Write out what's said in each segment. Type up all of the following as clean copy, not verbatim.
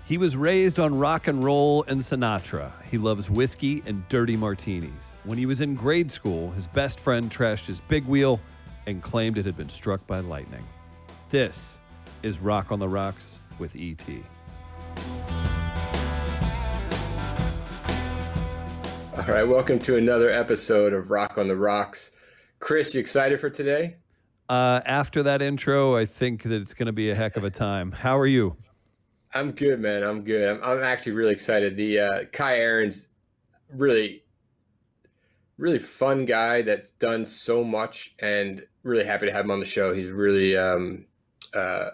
He was raised on rock and roll and Sinatra. He loves whiskey and dirty martinis. When he was in grade school, his best friend trashed his big wheel and claimed it had been struck by lightning. This is Rock on the Rocks with E.T. All right, welcome to another episode of Rock on the Rocks. Chris, you excited for today? After that intro, I think that it's going to be a heck of a time. How are you? I'm good, man. I'm good. I'm actually really excited. The Kii Arens, really, really fun guy that's done so much, and really happy to have him on the show. He's really, I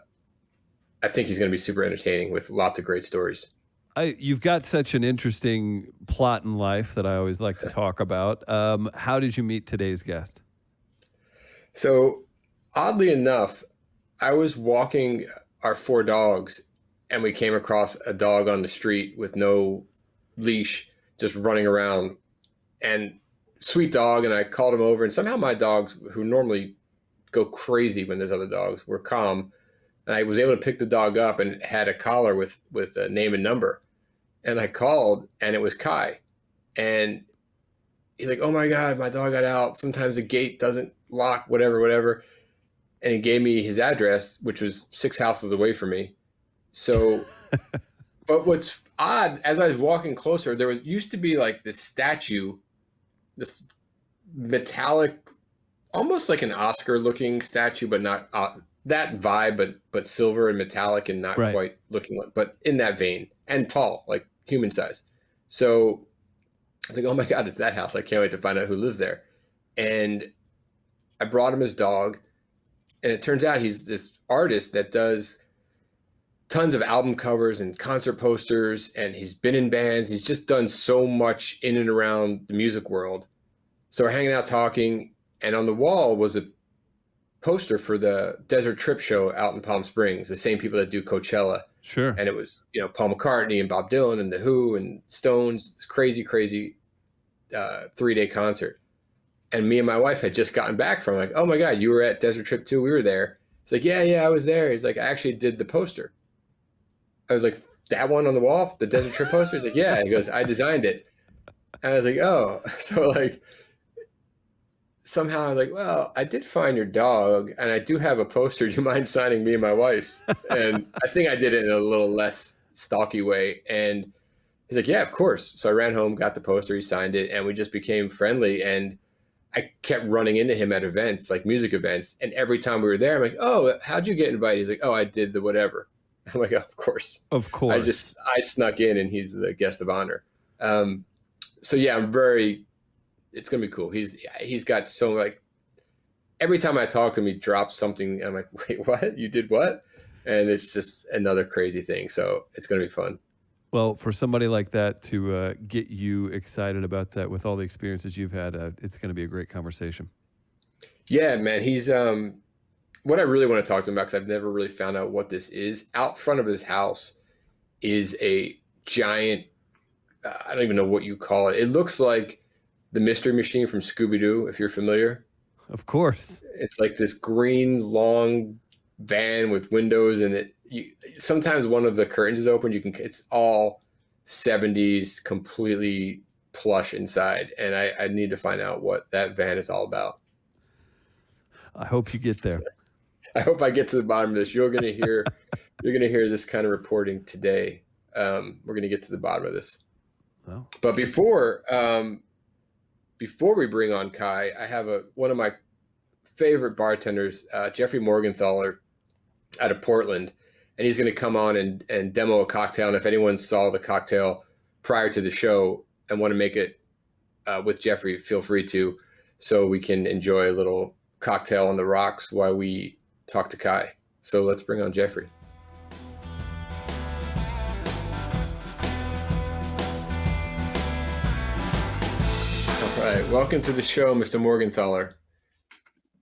think he's going to be super entertaining with lots of great stories. You've got such an interesting plot in life that I always like to talk about. How did you meet today's guest? So, oddly enough, I was walking our 4 dogs, and we came across a dog on the street with no leash, just running around. And sweet dog, and I called him over, and somehow my dogs, who normally go crazy when there's other dogs, were calm. And I was able to pick the dog up and had a collar with a name and number. And I called, and it was Kii. And he's like, "Oh my God, my dog got out. Sometimes the gate doesn't lock, whatever." And he gave me his address, which was 6 houses away from me. So, but what's odd, as I was walking closer, there used to be like this statue, this metallic, almost like an Oscar-looking statue, but not that vibe, but silver and metallic and not Right. quite looking like, but in that vein, and tall, like human size. So I was like, "Oh my God, it's that house. I can't wait to find out who lives there." And I brought him his dog, and it turns out he's this artist that does tons of album covers and concert posters, and he's been in bands. He's just done so much in and around the music world. So we're hanging out talking, and on the wall was a poster for the Desert Trip show out in Palm Springs, the same people that do Coachella. Sure. And it was, Paul McCartney and Bob Dylan and The Who and Stones. It's crazy 3-day concert. And me and my wife had just gotten back from, like, "Oh my God, you were at Desert Trip too? We were there." He's like, yeah, I was there. He's like, "I actually did the poster." I was like, "That one on the wall, the Desert Trip poster?" He's like, "Yeah." He goes, "I designed it." And I was like, "Oh." So like, somehow I was like, "Well, I did find your dog, and I do have a poster. Do you mind signing me and my wife's?" And I think I did it in a little less stalky way. And he's like, "Yeah, of course." So I ran home, got the poster, he signed it, and we just became friendly. And I kept running into him at events, like music events. And every time we were there, I'm like, "Oh, how'd you get invited?" He's like, "Oh, I did the whatever." I'm like, "Oh, of course." Of course. I snuck in, and he's the guest of honor. So yeah, it's going to be cool. He's got so, like, every time I talk to him, he drops something. I'm like, "Wait, what? You did what?" And it's just another crazy thing. So it's going to be fun. Well, for somebody like that to get you excited about that with all the experiences you've had, it's going to be a great conversation. Yeah, man. He's, what I really want to talk to him about, because I've never really found out what this is. Out front of his house is a giant, I don't even know what you call it. It looks like the Mystery Machine from Scooby-Doo, if you're familiar. Of course. It's like this green, long van with windows, and sometimes one of the curtains is open. It's all 70s, completely plush inside. And I need to find out what that van is all about. I hope you get there. I hope I get to the bottom of this. You're going to hear this kind of reporting today. We're going to get to the bottom of this. Well, but before we bring on Kii, I have one of my favorite bartenders, Jeffrey Morgenthaler, out of Portland, and he's going to come on and demo a cocktail. And if anyone saw the cocktail prior to the show and want to make it with Jeffrey, feel free to, so we can enjoy a little cocktail on the rocks while we talk to Kii. So let's bring on Jeffrey. All right, welcome to the show, Mr. Morgenthaler.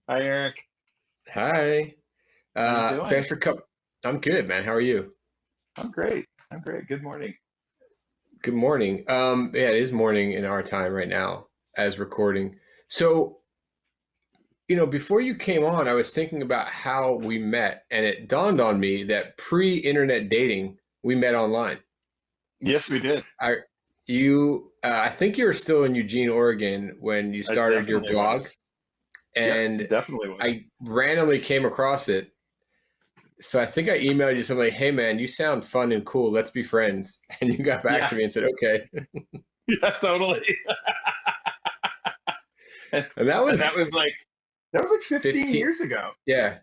Hi, Eric. Hi. How you doing? Thanks for coming. I'm good, man. How are you? I'm great. Good morning. Good morning. Yeah, it is morning in our time right now as recording. So, before you came on, I was thinking about how we met, and it dawned on me that pre-internet dating, we met online. Yes, we did. I think you were still in Eugene, Oregon when you I started your definitely blog, was. and Yep, definitely was. I randomly came across it. So I think I emailed you something like, "Hey man, you sound fun and cool. Let's be friends." And you got back Yeah, to me and said, "Okay." yeah, totally. And, And that and was that was like 15 15. years ago. Yeah.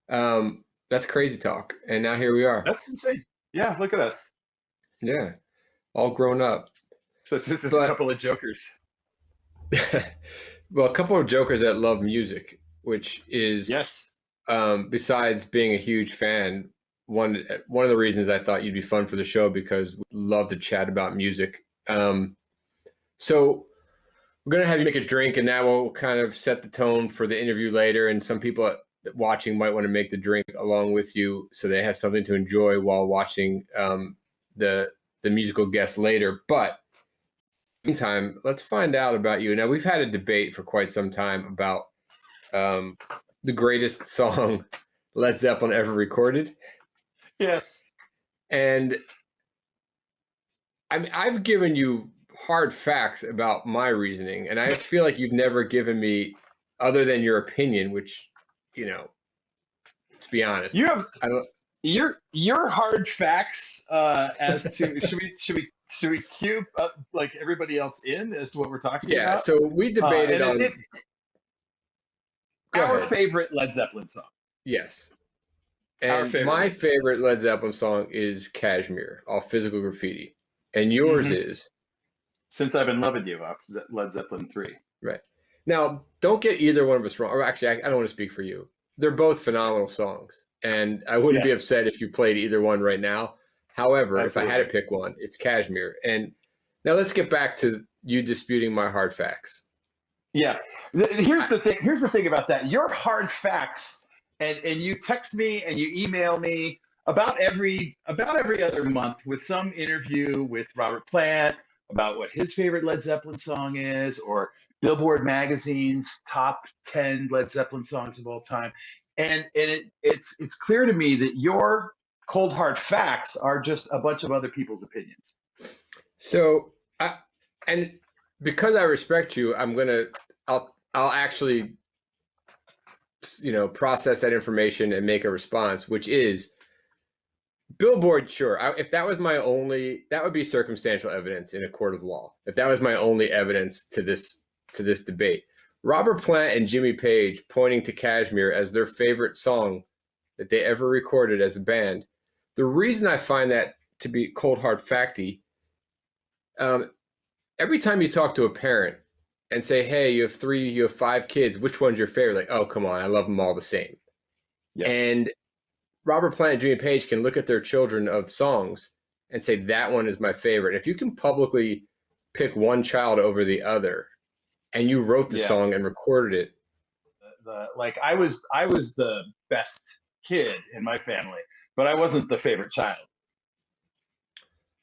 That's crazy talk. And now here we are. That's insane. Yeah, look at us. Yeah. All grown up. So it's just a But couple of jokers. well, a couple of jokers that love music, which is Yes. besides being a huge fan, one of the reasons I thought you'd be fun for the show because we love to chat about music. So we're gonna have you make a drink, and that will kind of set the tone for the interview later. And some people watching might want to make the drink along with you, so they have something to enjoy while watching the musical guest later. But meantime, let's find out about you. Now, we've had a debate for quite some time about the greatest song Led Zeppelin ever recorded. Yes. And I've given you hard facts about my reasoning, and I feel like you've never given me, other than your opinion, which, let's be honest. You have I don't, your hard facts as to should we cue up like everybody else in as to what we're talking yeah, about? so we debated on. Go Our ahead. favorite Led Zeppelin song. Yes. Our And favorite my Led Zeppelin favorite song. Led Zeppelin song is Kashmir, off Physical Graffiti. And yours Mhm. is? Since I've Been Loving You off Led Zeppelin 3. Right. Now, don't get either one of us wrong. Or actually, I don't want to speak for you. They're both phenomenal songs. And I wouldn't be Yes. upset if you played either one right now. However, Absolutely. if I had to pick one, it's Kashmir. And now let's get back to you disputing my hard facts. Yeah. Here's the thing. Here's the thing about that. Your hard facts, and you text me and you email me about every other month with some interview with Robert Plant about what his favorite Led Zeppelin song is, or Billboard magazine's top 10 Led Zeppelin songs of all time. And it's clear to me that your cold hard facts are just a bunch of other people's opinions. So, and because I respect you, I'll actually, process that information and make a response, which is Billboard. Sure. If that was that would be circumstantial evidence in a court of law. If that was my only evidence to this debate, Robert Plant and Jimmy Page pointing to Kashmir as their favorite song that they ever recorded as a band. The reason I find that to be cold hard facty, every time you talk to a parent and say, "Hey, you have 5 kids. Which one's your favorite?" Like, "Oh, come on, I love them all the same." Yeah. And Robert Plant and Jimmy Page can look at their children of songs and say, "That one is my favorite." If you can publicly pick one child over the other, and you wrote the song and recorded it, I was the best kid in my family, but I wasn't the favorite child.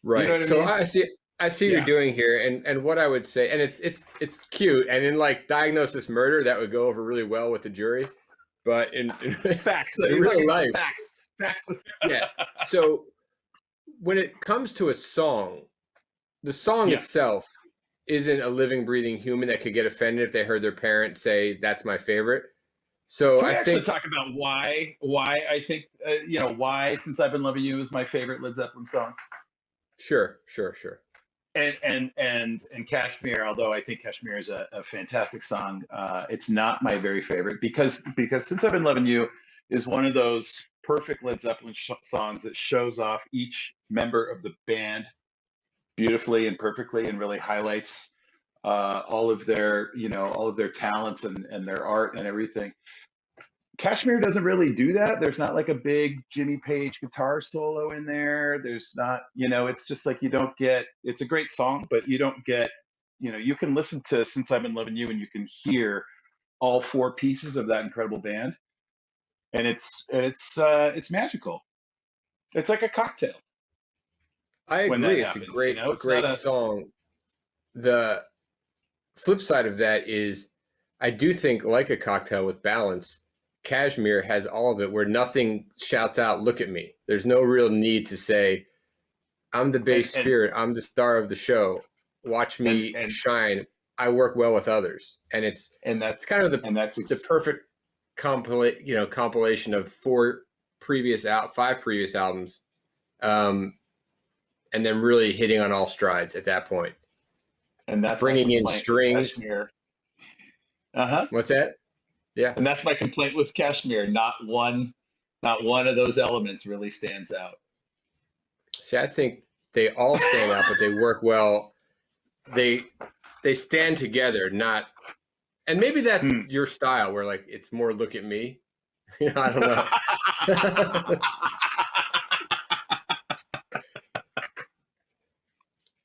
right? You know what So I mean? I see what you're doing here, and what I would say, and it's cute, and in like Diagnosis Murder, that would go over really well with the jury, but in Facts. in real life, Facts. yeah. So when it comes to a song, the song itself isn't a living, breathing human that could get offended if they heard their parents say, "That's my favorite." So Can we I actually think talk about why I think why Since I've Been Loving You is my favorite Led Zeppelin song? sure. And Kashmir, although I think Kashmir is a fantastic song, it's not my very favorite because Since I've Been Loving You is one of those perfect Led Zeppelin songs that shows off each member of the band beautifully and perfectly, and really highlights all of their talents and their art and everything. Kashmir doesn't really do that. There's not like a big Jimmy Page guitar solo in there. There's not, it's just like you don't get, it's a great song, but you don't get, you can listen to Since I've Been Loving You and you can hear all 4 pieces of that incredible band. And it's magical. It's like a cocktail. I agree. It's happens, a great song. The flip side of that is I do think, like a cocktail with balance, Cashmere has all of it, where nothing shouts out, "Look at me." There's no real need to say, "I'm the base spirit. I'm the star of the show. Watch me shine. I work well with others." And it's kind of the perfect compilation of five previous albums, and then really hitting on all strides at that point. And that's bringing in strings. What's that? Yeah. And that's my complaint with Cashmere. Not one of those elements really stands out. See, I think they all stand out, but they work well. They stand together, not. And maybe that's your style, where like it's more "look at me." I don't know.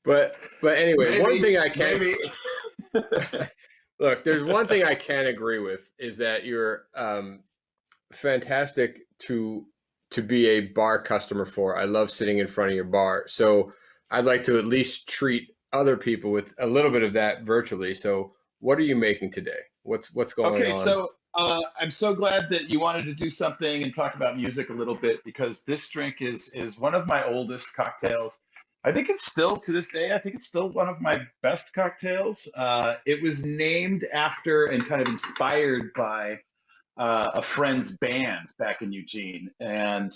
But anyway, maybe, one thing I can look. There's one thing I can agree with, is that you're fantastic to be a bar customer for. I love sitting in front of your bar, so I'd like to at least treat other people with a little bit of that virtually. So what are you making today? What's going on? Okay, so I'm so glad that you wanted to do something and talk about music a little bit, because this drink is one of my oldest cocktails. I think it's still, to this day, I think it's still one of my best cocktails. It was named after and kind of inspired by a friend's band back in Eugene. And,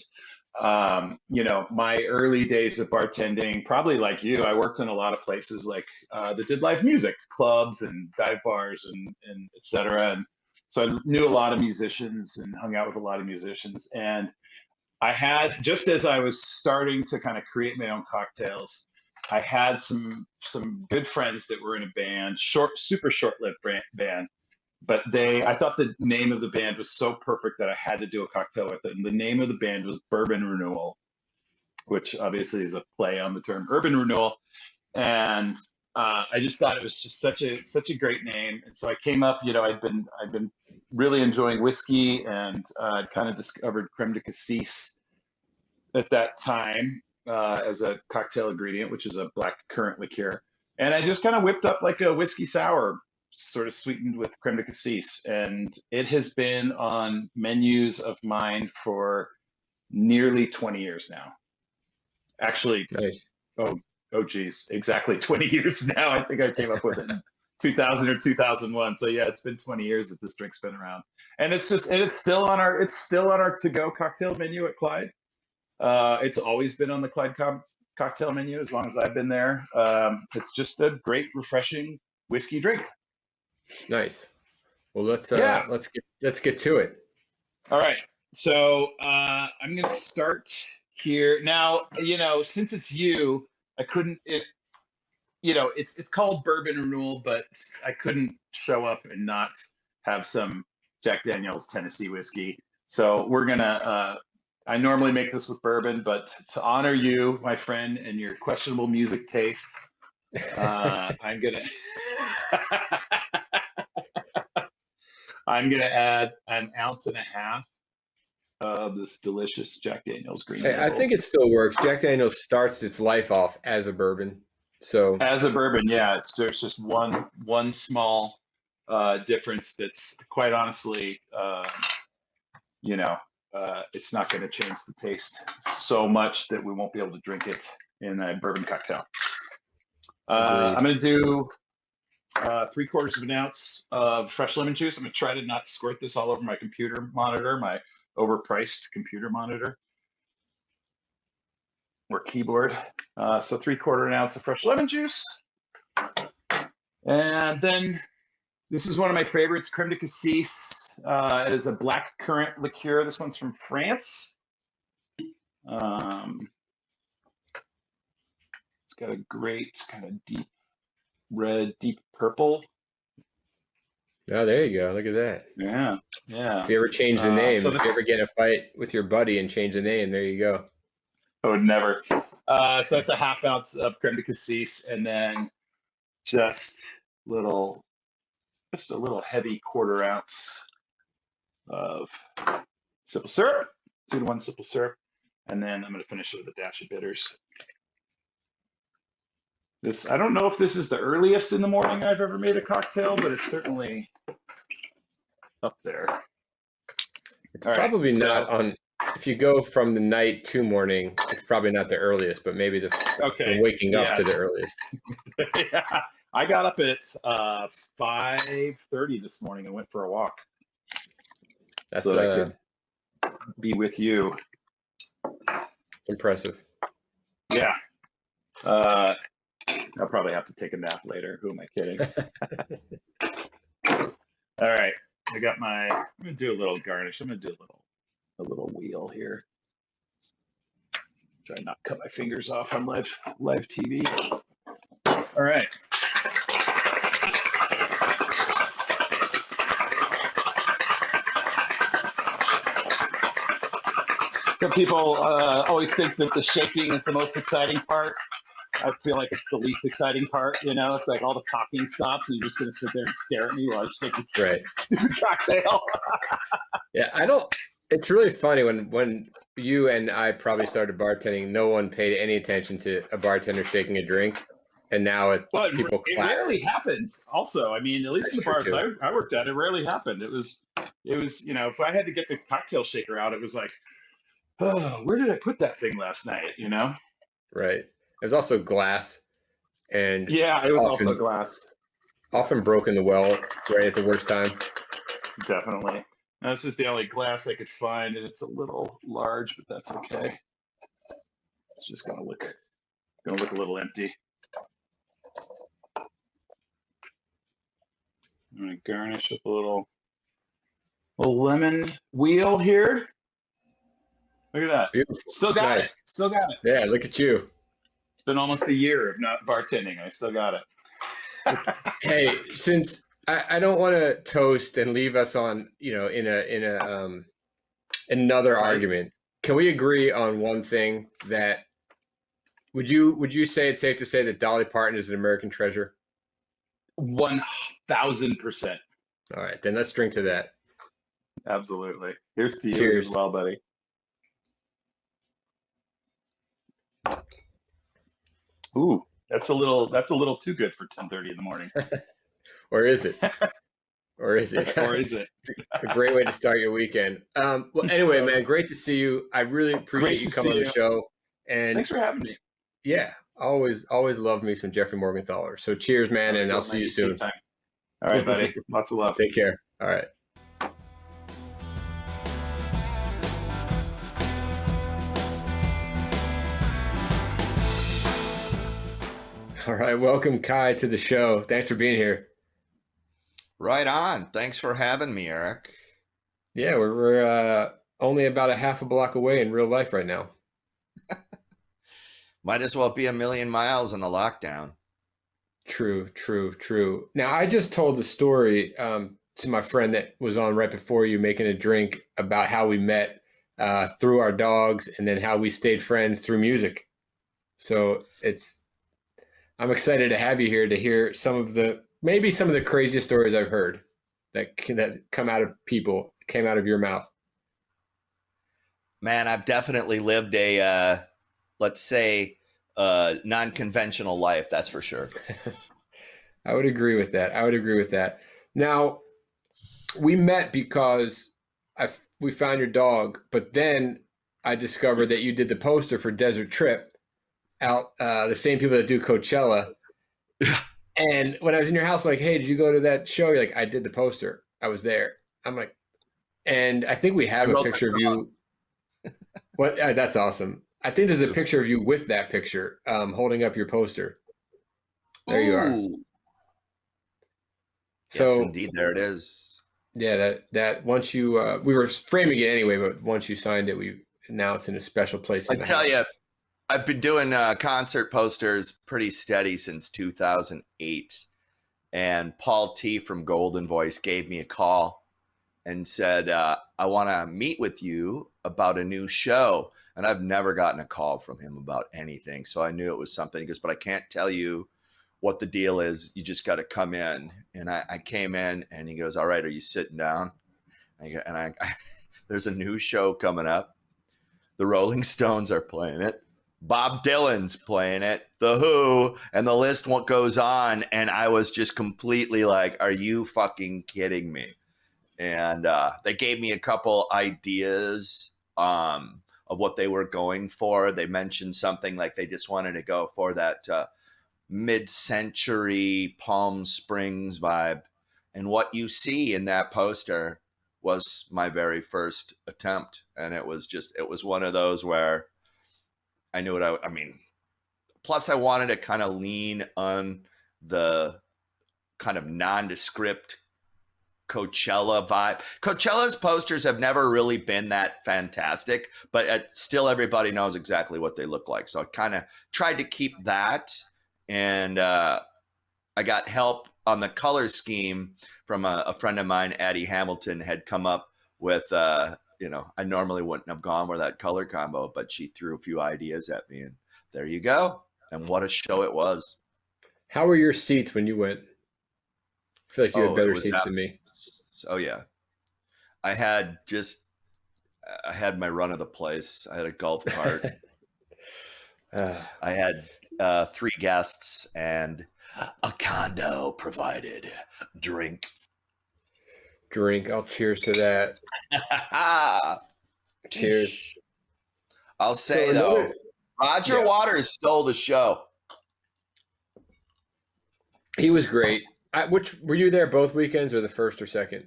my early days of bartending, probably like you, I worked in a lot of places like that did live music, clubs and dive bars and et cetera. And so I knew a lot of musicians and hung out with a lot of musicians. And I had, just as I was starting to kind of create my own cocktails, I had some good friends that were in a band, super short-lived band, but I thought the name of the band was so perfect that I had to do a cocktail with it. And the name of the band was Bourbon Renewal, which obviously is a play on the term urban renewal. And I just thought it was just such a great name. And so I came up, I'd been really enjoying whiskey, and I'd kind of discovered Creme de Cassis at that time as a cocktail ingredient, which is a black currant liqueur. And I just kind of whipped up like a whiskey sour, sort of sweetened with Creme de Cassis. And it has been on menus of mine for nearly 20 years now. Actually, nice. Oh geez, exactly 20 years now. I think I came up with it in 2000 or 2001. So yeah, it's been 20 years that this drink's been around, and it's still on our to-go cocktail menu at Clyde. It's always been on the Clyde cocktail menu as long as I've been there. It's just a great, refreshing whiskey drink. Nice. Well, let's get to it. All right. So I'm going to start here now. Since it's you, I couldn't. It's called Bourbon Renewal, but I couldn't show up and not have some Jack Daniel's Tennessee whiskey. So we're gonna. I normally make this with bourbon, but to honor you, my friend, and your questionable music taste, I'm gonna. I'm gonna add an ounce and a half of this delicious Jack Daniel's green. Hey, I think it still works. Jack Daniel's starts its life off as a bourbon. So as a bourbon, yeah, there's just one small difference that's quite honestly, it's not going to change the taste so much that we won't be able to drink it in a bourbon cocktail. I'm going to do 3/4 of an ounce of fresh lemon juice. I'm going to try to not squirt this all over my computer monitor, my overpriced computer monitor or keyboard. So 3/4 ounce of fresh lemon juice. And then this is one of my favorites, Creme de Cassis. It is a black currant liqueur. This one's from France. It's got a great kind of deep red, deep purple. Oh, there you go. Look at that. Yeah. If you ever change the name, if you ever get in a fight with your buddy and change the name, there you go. I would never. So that's a 1/2 ounce of Creme de Cassis, and then just a little heavy 1/4 ounce of simple syrup, 2 to 1 simple syrup, and then I'm going to finish it with a dash of bitters. I don't know if this is the earliest in the morning I've ever made a cocktail, but it's certainly up there. All right. Probably So, not on. If you go from the night to morning, it's probably not the earliest, but maybe from waking up to the earliest. Yeah. I got up at 5:30 this morning and went for a walk That's so that I could be with you. it's impressive. Yeah. I'll probably have to take a nap later. Who am I kidding? All right. I'm gonna do a little garnish. I'm gonna do a little wheel here. Try not to cut my fingers off on live TV. All right. Some people always think that the shaking is the most exciting part. I feel like it's the least exciting part. You know, it's like all the talking stops, and you're just gonna sit there and stare at me while I shake this stupid cocktail. Yeah, I don't. It's really funny when you and I probably started bartending. No one paid any attention to a bartender shaking a drink, and now people it clap. rarely happens. Also, I mean, at least in the bars I worked at, it rarely happened. It was, you know, if I had to get the cocktail shaker out, it was like, oh, where did I put that thing last night? You know? Right. There's also glass, and yeah, it was also glass. Often broken the well right at the worst time. Definitely. Now, this is the only glass I could find, and it's a little large, but that's okay. It's just gonna look a little empty. I'm gonna garnish with a little lemon wheel here. Look at that. Beautiful. Still got it. Still got it. Yeah, look at you. It's been almost a year of not bartending. I still got it. Hey, since I don't want to toast and leave us on, you know, in another argument. Can we agree on one thing? That would you say it's safe to say that Dolly Parton is an American treasure? 1000%. All right, then let's drink to that. Absolutely. Here's to you Cheers. as well, buddy. Ooh, that's a little too good for 10:30 in the morning. Or is it? Or is it? Or is it? A great way to start your weekend. Well, anyway, man, great to see you. I really appreciate you coming on the show. And thanks for having me. Yeah, always love me some Jeffrey Morgenthaler. So cheers, man, and I'll see you soon. All right, buddy. Lots of love. Take care. All right. All right, welcome Kai to the show. Thanks for being here. Right on. Thanks for having me, Eric. Yeah, we're only about a half a block away in real life right now. Might as well be a million miles in the lockdown. True. Now, I just told the story to my friend that was on right before you making a drink about how we met through our dogs and then how we stayed friends through music. So I'm excited to have you here to hear maybe some of the craziest stories I've heard that came out of your mouth. Man, I've definitely lived a, let's say, non-conventional life. That's for sure. I would agree with that. Now, we met because we found your dog, but then I discovered that you did the poster for Desert Trip out, the same people that do Coachella. And when I was in your house, like, hey, did you go to that show? You're like, I did the poster. I was there. I'm like, and I think we have a picture of you. What? That's awesome. I think there's a picture of you with that picture, holding up your poster. There you are. So, yes, indeed, there it is. Yeah, that once you, we were framing it anyway, but once you signed it, now it's in a special place. I tell you, I've been doing concert posters pretty steady since 2008. And Paul T from Golden Voice gave me a call and said, I want to meet with you about a new show. And I've never gotten a call from him about anything. So I knew it was something. He goes, but I can't tell you what the deal is. You just got to come in. And I came in and he goes, all right, are you sitting down? And there's a new show coming up. The Rolling Stones are playing it. Bob Dylan's playing it, The Who, and the list goes on. And I was just completely like, are you fucking kidding me? and they gave me a couple ideas of what they were going for. They mentioned something like they just wanted to go for that mid-century Palm Springs vibe. And what you see in that poster was my very first attempt. And it was one of those where I knew what I mean, plus I wanted to kind of lean on the kind of nondescript Coachella vibe. Coachella's posters have never really been that fantastic, but still everybody knows exactly what they look like. So I kind of tried to keep that. And I got help on the color scheme from a friend of mine, Addie Hamilton, had come up with, I normally wouldn't have gone with that color combo, but she threw a few ideas at me, and there you go. And what a show it was. How were your seats when you went? I feel like you had better seats than me. Oh yeah. I had my run of the place. I had a golf cart. I had 3 guests and a condo provided. Drink. I'll cheers to that. Cheers. I'll say though, Roger Waters stole the show. He was great. Were you there both weekends or the first or second?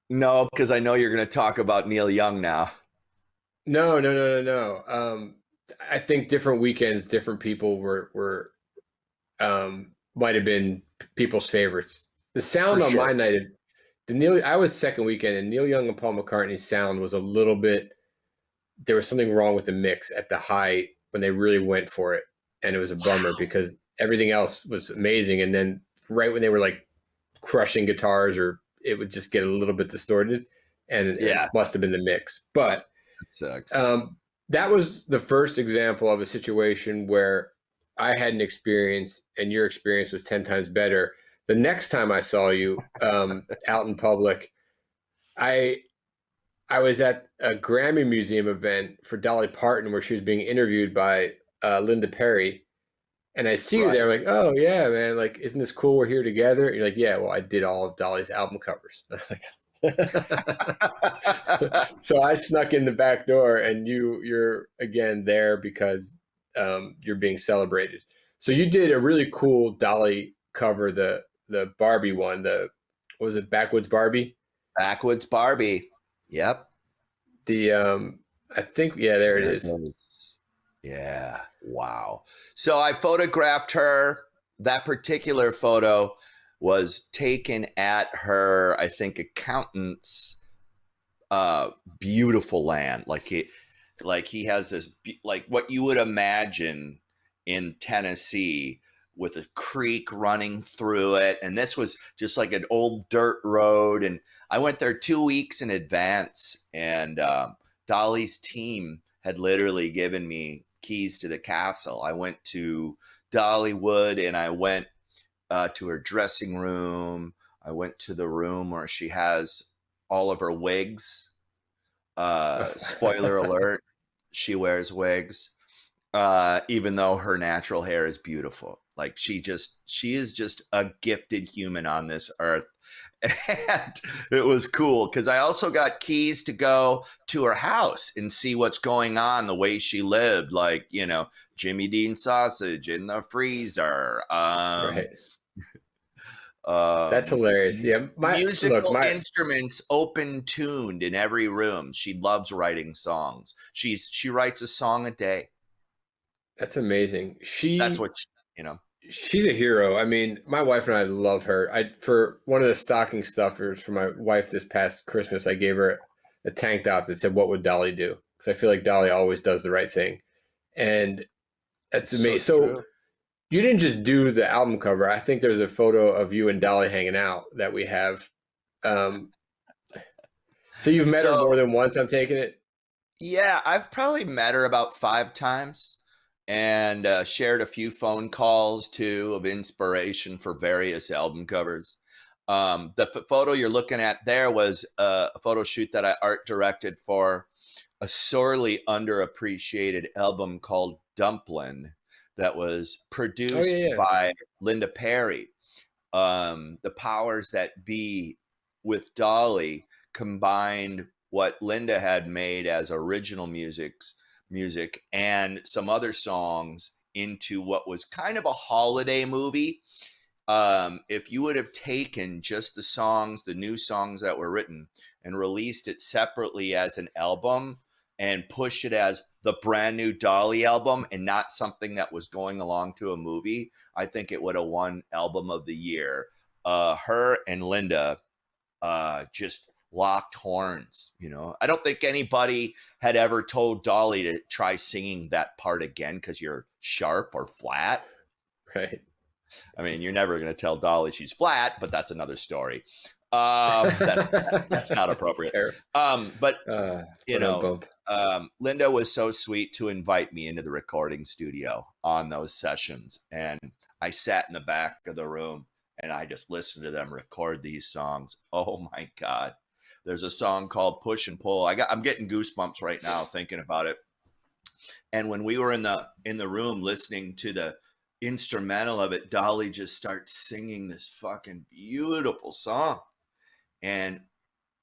No, because I know you're going to talk about Neil Young now. No. I think different weekends, different people were might have been people's favorites. The sound on my night, I was second weekend, and Neil Young and Paul McCartney's sound was a little bit. There was something wrong with the mix at the height when they really went for it, and it was a bummer because everything else was amazing, and then right when they were like crushing guitars, or it would just get a little bit distorted, and it must have been the mix. But that sucks. That was the first example of a situation where I had an experience and your experience was 10 times better. The next time I saw you out in public, I was at a Grammy Museum event for Dolly Parton where she was being interviewed by Linda Perry. And I see you there. I'm like, oh, yeah, man. Like, isn't this cool? We're here together. And you're like, yeah, well, I did all of Dolly's album covers. So I snuck in the back door, and you're again there because you're being celebrated. So you did a really cool Dolly cover, the Barbie one. What was it, Backwoods Barbie? Backwoods Barbie. Yep. I think, there it is. Yeah. Wow. So I photographed her. That particular photo was taken at her, I think, accountant's beautiful land. Like he has this, like what you would imagine in Tennessee, with a creek running through it. And this was just like an old dirt road. And I went there 2 weeks in advance, and Dolly's team had literally given me keys to the castle. I went to Dollywood, and I went to her dressing room. I went to the room where she has all of her wigs. Spoiler alert, she wears wigs, even though her natural hair is beautiful. Like she is just a gifted human on this earth. And it was cool because I also got keys to go to her house and see what's going on, the way she lived, like, Jimmy Dean sausage in the freezer. Right. That's hilarious. Yeah, musical instruments open tuned in every room. She loves writing songs. She writes a song a day. That's amazing. That's what she's a hero. I mean, my wife and I love her. For one of the stocking stuffers for my wife this past Christmas, I gave her a tank top that said, "What would Dolly do?" Because I feel like Dolly always does the right thing, and that's amazing. So you didn't just do the album cover. I think there's a photo of you and Dolly hanging out that we have. So you've met her more than once, I'm taking it? Yeah, I've probably met her about 5 times, and shared a few phone calls too of inspiration for various album covers. The photo you're looking at there was a photo shoot that I art directed for a sorely underappreciated album called Dumplin', that was produced by Linda Perry. The powers that be with Dolly combined what Linda had made as original music and some other songs into what was kind of a holiday movie. If you would have taken just the new songs that were written and released it separately as an album and pushed it as the brand new Dolly album and not something that was going along to a movie, I think it would have won album of the year. Her and Linda just locked horns, you know. I don't think anybody had ever told Dolly to try singing that part again because you're sharp or flat. Right. I mean, you're never going to tell Dolly she's flat, but that's another story. That's not appropriate. But you know, Linda was so sweet to invite me into the recording studio on those sessions, and I sat in the back of the room and I just listened to them record these songs. Oh my God. There's a song called Push and Pull. I'm getting goosebumps right now thinking about it. And when we were in the room listening to the instrumental of it, Dolly just starts singing this fucking beautiful song. And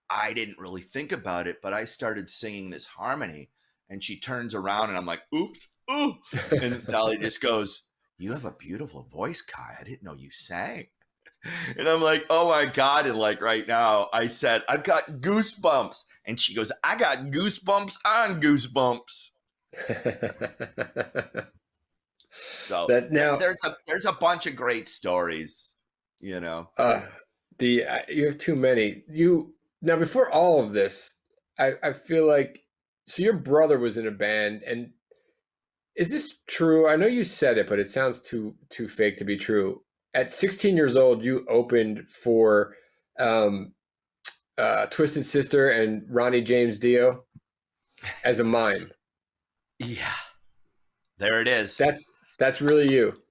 I didn't really think about it, but I started singing this harmony, and she turns around and I'm like, oops, ooh. And Dolly just goes, "You have a beautiful voice, Kai. I didn't know you sang." And I'm like, oh my God. And like right now I said, I've got goosebumps. And she goes, I got goosebumps on goosebumps. So there's a bunch of great stories, you know. You have too many. Now before all of this, I feel like, so your brother was in a band, and is this true? I know you said it, but it sounds too fake to be true. At 16 years old, you opened for Twisted Sister and Ronnie James Dio as a mime. Yeah, there it is. That's really you.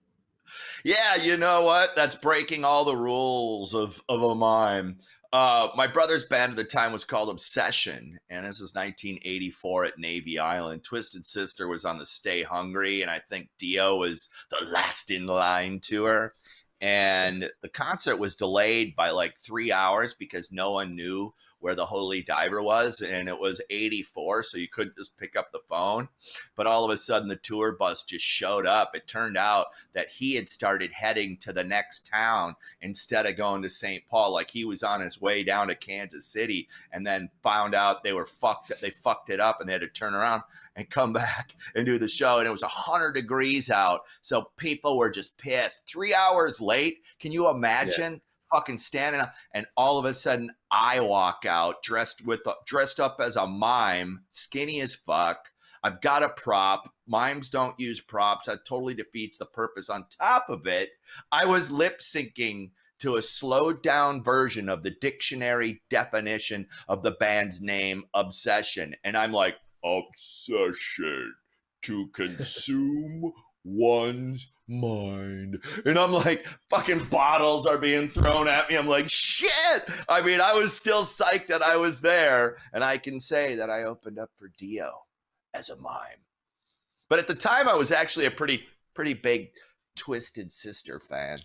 Yeah, you know what? That's breaking all the rules of a mime. My brother's band at the time was called Obsession, and this is 1984 at Navy Island. Twisted Sister was on the Stay Hungry, and I think Dio was the Last in Line tour. And the concert was delayed by like 3 hours because no one knew where the Holy Diver was. And it was 84, so you couldn't just pick up the phone. But all of a sudden, the tour bus just showed up. It turned out that he had started heading to the next town instead of going to St. Paul. Like he was on his way down to Kansas City, and then found out they fucked it up, and they had to turn around and come back and do the show. And it was 100 degrees out. So people were just pissed. 3 hours late. Can you imagine fucking standing up? And all of a sudden I walk out dressed up as a mime, skinny as fuck. I've got a prop. Mimes don't use props. That totally defeats the purpose. On top of it, I was lip syncing to a slowed down version of the dictionary definition of the band's name, Obsession. And I'm like, obsession to consume one's mind. And I'm like, fucking bottles are being thrown at me. I'm like, shit. I mean, I was still psyched that I was there. And I can say that I opened up for Dio as a mime. But at the time, I was actually a pretty big Twisted Sister fan.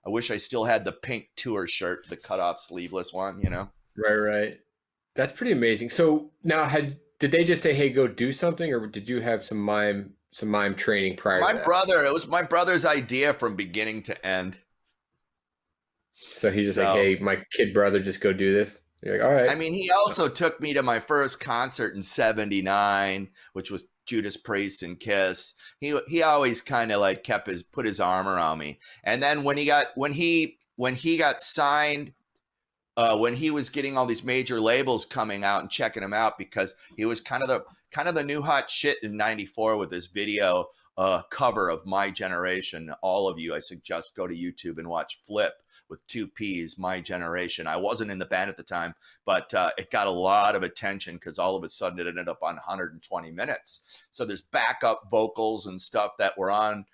I wish I still had the pink tour shirt, the cutoff sleeveless one, you know? Right. That's pretty amazing. So now did they just say, hey, go do something, or did you have some mime training prior to that? It was my brother's idea from beginning to end. So he's just like, hey, my kid brother, just go do this. You're like, all right. I mean, he also took me to my first concert in '79, which was Judas Priest and Kiss. He always kind of like put his arm around me. And then when he got signed, when he was getting all these major labels coming out and checking him out, because he was kind of the new hot shit in '94 with this video cover of My Generation. All of you, I suggest go to YouTube and watch Flip with 2 P's, My Generation. I wasn't in the band at the time, but it got a lot of attention because all of a sudden it ended up on 120 minutes. So there's backup vocals and stuff that were on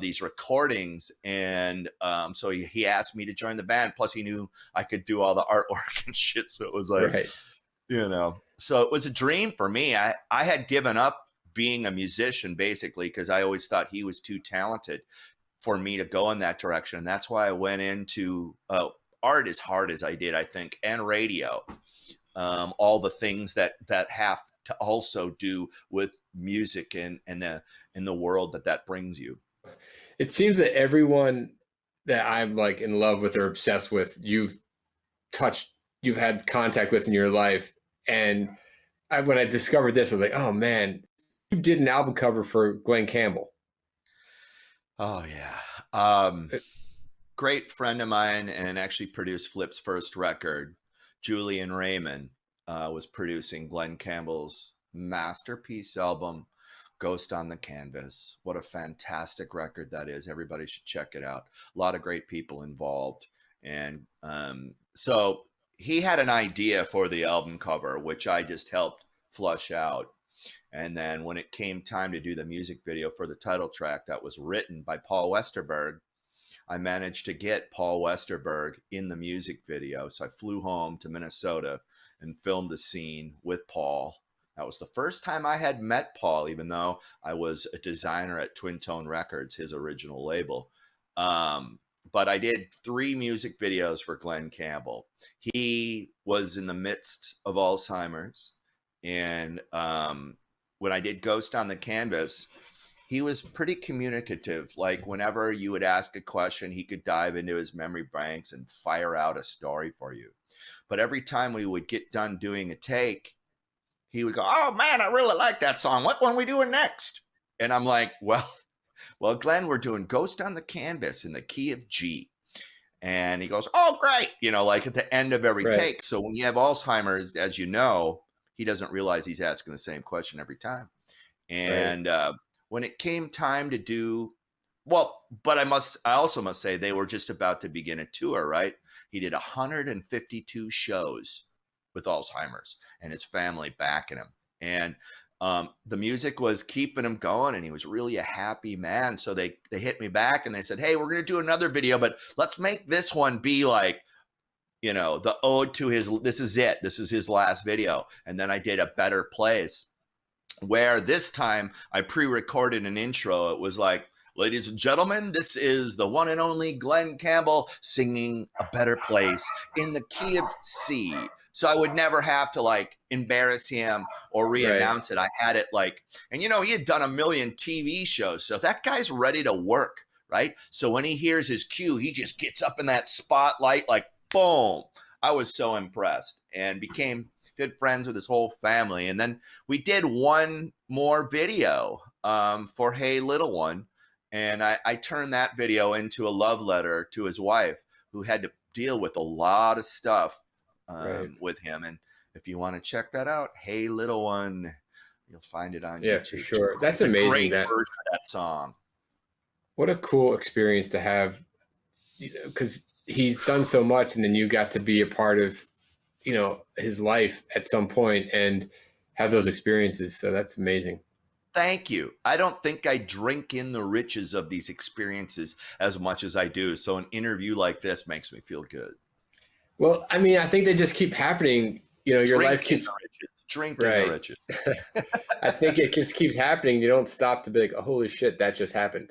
these recordings, and so he asked me to join the band. Plus he knew I could do all the artwork and shit, so it was like, right. You know, so it was a dream for me. I had given up being a musician basically because I always thought he was too talented for me to go in that direction, and that's why I went into art as hard as I did, I think, and radio. all the things that have to also do with music and the world that brings you. It seems that everyone that I'm like in love with or obsessed with, you've had contact with in your life. And when I discovered this, I was like, oh man, you did an album cover for Glenn Campbell. Oh yeah. Great friend of mine, and actually produced Flip's first record. Julian Raymond was producing Glenn Campbell's masterpiece album, Ghost on the Canvas. What a fantastic record that is. Everybody should check it out. A lot of great people involved. And so he had an idea for the album cover, which I just helped flush out. And then when it came time to do the music video for the title track that was written by Paul Westerberg, I managed to get Paul Westerberg in the music video. So I flew home to Minnesota and filmed a scene with Paul. That was the first time I had met Paul, even though I was a designer at Twin Tone Records, his original label. But I did 3 music videos for Glenn Campbell. He was in the midst of Alzheimer's. And when I did Ghost on the Canvas, he was pretty communicative. Like whenever you would ask a question, he could dive into his memory banks and fire out a story for you. But every time we would get done doing a take, he would go, oh man, I really like that song. What one are we doing next? And I'm like, well, Glenn, we're doing Ghost on the Canvas in the key of G. And he goes, oh, great. Like at the end of every take. So when you have Alzheimer's, as you know, he doesn't realize he's asking the same question every time. And when it came time to do, but I also must say they were just about to begin a tour, right? He did 152 shows with Alzheimer's and his family backing him. And the music was keeping him going, and he was really a happy man. So they hit me back and they said, hey, we're going to do another video, but let's make this one be like, the ode to this is it. This is his last video. And then I did A Better Place, where this time I pre-recorded an intro. It was like, ladies and gentlemen, this is the one and only Glenn Campbell singing A Better Place in the key of C. So I would never have to like embarrass him or re-announce it. I had it like, and he had done a million TV shows. So that guy's ready to work, right? So when he hears his cue, he just gets up in that spotlight like, boom. I was so impressed and became good friends with his whole family. And then we did one more video for Hey Little One. And I turned that video into a love letter to his wife, who had to deal with a lot of stuff with him. And if you want to check that out, Hey Little One, you'll find it on YouTube. Yeah, for sure. That's it's amazing. A great version of that song. What a cool experience to have, because he's done so much, and then you got to be a part of, his life at some point and have those experiences. So that's amazing. Thank you. I don't think I drink in the riches of these experiences as much as I do. So an interview like this makes me feel good. Well, I mean, I think they just keep happening. Your life keeps drinking the riches. I think it just keeps happening. You don't stop to be like, oh, holy shit, that just happened.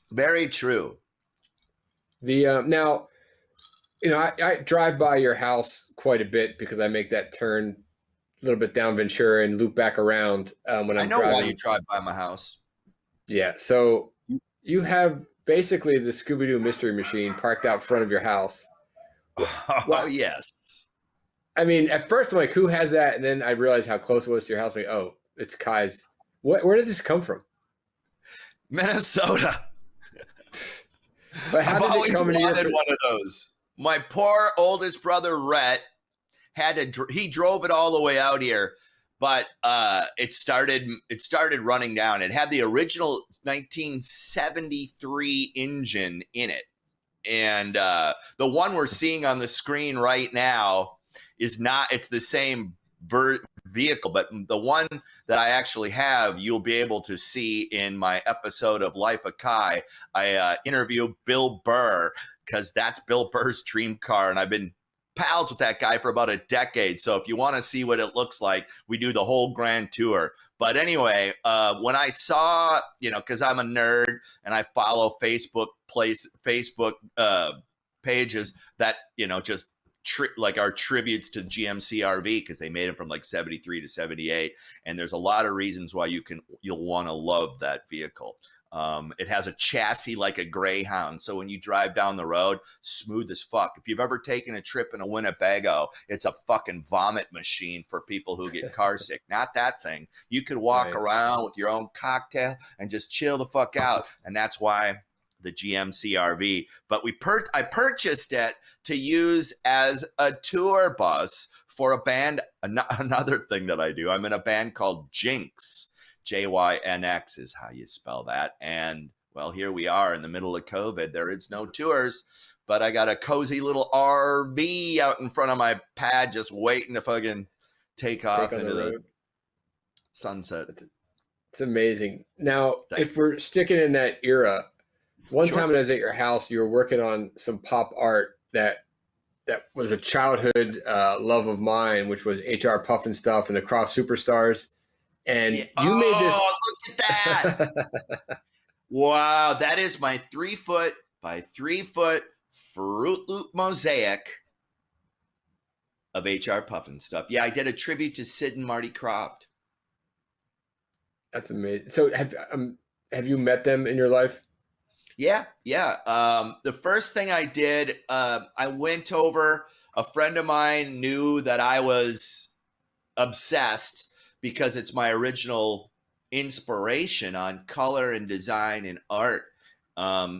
Very true. Now, I drive by your house quite a bit because I make that turn a little bit down Ventura and loop back around when I'm driving. I know why you drive by my house. Yeah. So you have basically the Scooby-Doo Mystery Machine parked out front of your house. Well, yes. I mean, at first I'm like, who has that? And then I realized how close it was to your house. I'm like, oh, it's Kai's. Where did this come from? Minnesota. But how I've did always it come wanted one of those. My poor oldest brother, Rhett, he drove it all the way out here, but it started running down. It had the original 1973 engine in it. And the one we're seeing on the screen right now is not, it's the same vehicle, but the one that I actually have, you'll be able to see in my episode of Life of Kai. I interview Bill Burr, because that's Bill Burr's dream car, and I've been pals with that guy for about a decade. So if you want to see what it looks like, we do the whole grand tour. But anyway, when I saw, because I'm a nerd and I follow Facebook pages that, just like our tributes to GMC RV because they made them from like 73 to 78. And there's a lot of reasons why you'll want to love that vehicle. It has a chassis like a Greyhound. So when you drive down the road, smooth as fuck. If you've ever taken a trip in a Winnebago, it's a fucking vomit machine for people who get car sick. Not that thing. You could walk around with your own cocktail and just chill the fuck out. And that's why the GMC RV. But I purchased it to use as a tour bus for a band. Another thing that I do, I'm in a band called Jinx. JYNX is how you spell that. And well, here we are in the middle of COVID. There is no tours, but I got a cozy little RV out in front of my pad just waiting to fucking take off into the sunset. It's amazing. Now, if we're sticking in that era, one time when I was at your house, you were working on some pop art that was a childhood love of mine, which was HR Puffin stuff and the Croft Superstars. And you made this. Oh, look at that. Wow. That is my 3 foot by 3 foot Fruit Loop mosaic of HR Puffin stuff. Yeah, I did a tribute to Sid and Marty Krofft. That's amazing. So have you met them in your life? Yeah. The first thing I did, I went over, a friend of mine knew that I was obsessed because it's my original inspiration on color and design and art.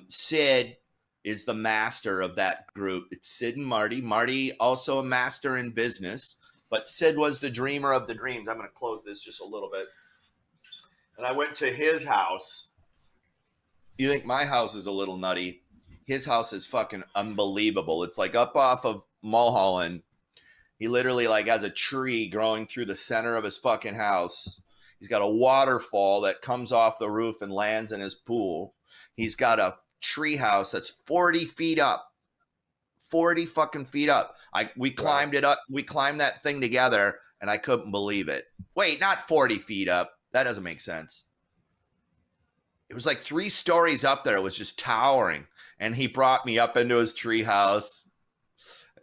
Sid is the master of that group. It's Sid and Marty. Marty also a master in business, but Sid was the dreamer of the dreams. I'm going to close this just a little bit. And I went to his house. You think my house is a little nutty? His house is fucking unbelievable. It's like up off of Mulholland. He literally like has a tree growing through the center of his fucking house. He's got a waterfall that comes off the roof and lands in his pool. He's got a tree house that's 40 feet up. 40 fucking feet up. We climbed it up. We climbed that thing together and I couldn't believe it. Wait, not 40 feet up. That doesn't make sense. It was like 3 stories up there. It was just towering. And he brought me up into his tree house.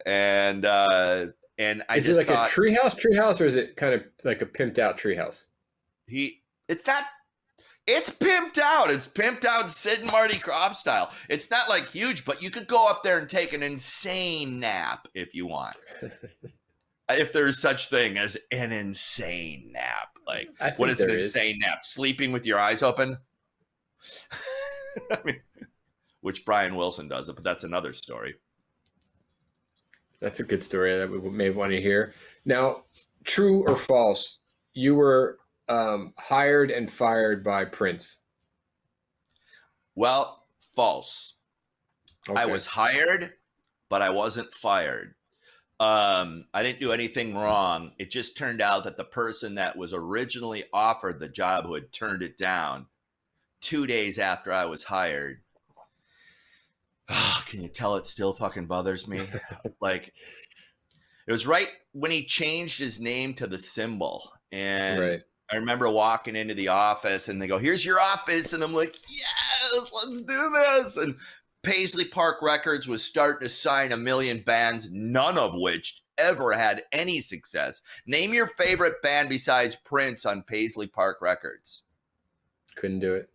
And I is just it like thought, a treehouse, or is it kind of like a pimped out treehouse? It's pimped out. It's pimped out Sid and Marty Krofft style. It's not like huge, but you could go up there and take an insane nap if you want. If there's such thing as an insane nap. Like, what is an insane nap? Sleeping with your eyes open? I mean, which Brian Wilson does it, but that's another story. That's a good story that we may want to hear. Now, true or false, you were hired and fired by Prince? Well, false. Okay. I was hired, but I wasn't fired. I didn't do anything wrong. It just turned out that the person that was originally offered the job, who had turned it down 2 days after I was hired. Can you tell it still fucking bothers me? Like, it was right when he changed his name to the symbol. And I remember walking into the office and they go, "Here's your office." And I'm like, yes, let's do this. And Paisley Park Records was starting to sign 1 million bands, none of which ever had any success. Name your favorite band besides Prince on Paisley Park Records. Couldn't do it.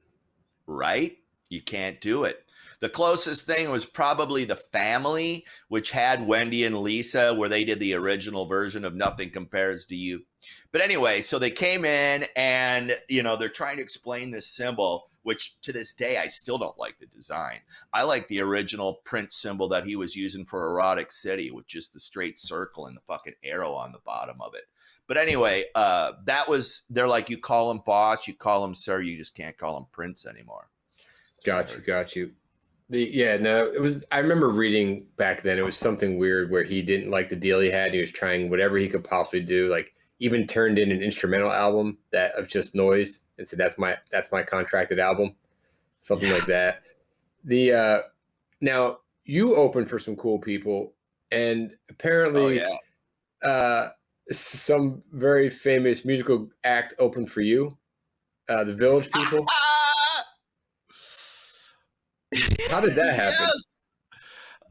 Right? You can't do it. The closest thing was probably The Family, which had Wendy and Lisa, where they did the original version of Nothing Compares to You. But anyway, so they came in and, they're trying to explain this symbol, which to this day, I still don't like the design. I like the original Prince symbol that he was using for Erotic City, with just the straight circle and the fucking arrow on the bottom of it. But anyway, they're like, you call him boss, you call him sir, you just can't call him Prince anymore. Got you. I remember reading back then, it was something weird where he didn't like the deal he had. He was trying whatever he could possibly do, like even turned in an instrumental album of just noise and said, that's my contracted album, something like that. Now you opened for some cool people, and apparently some very famous musical act opened for you, the Village People. How did that happen? Yes.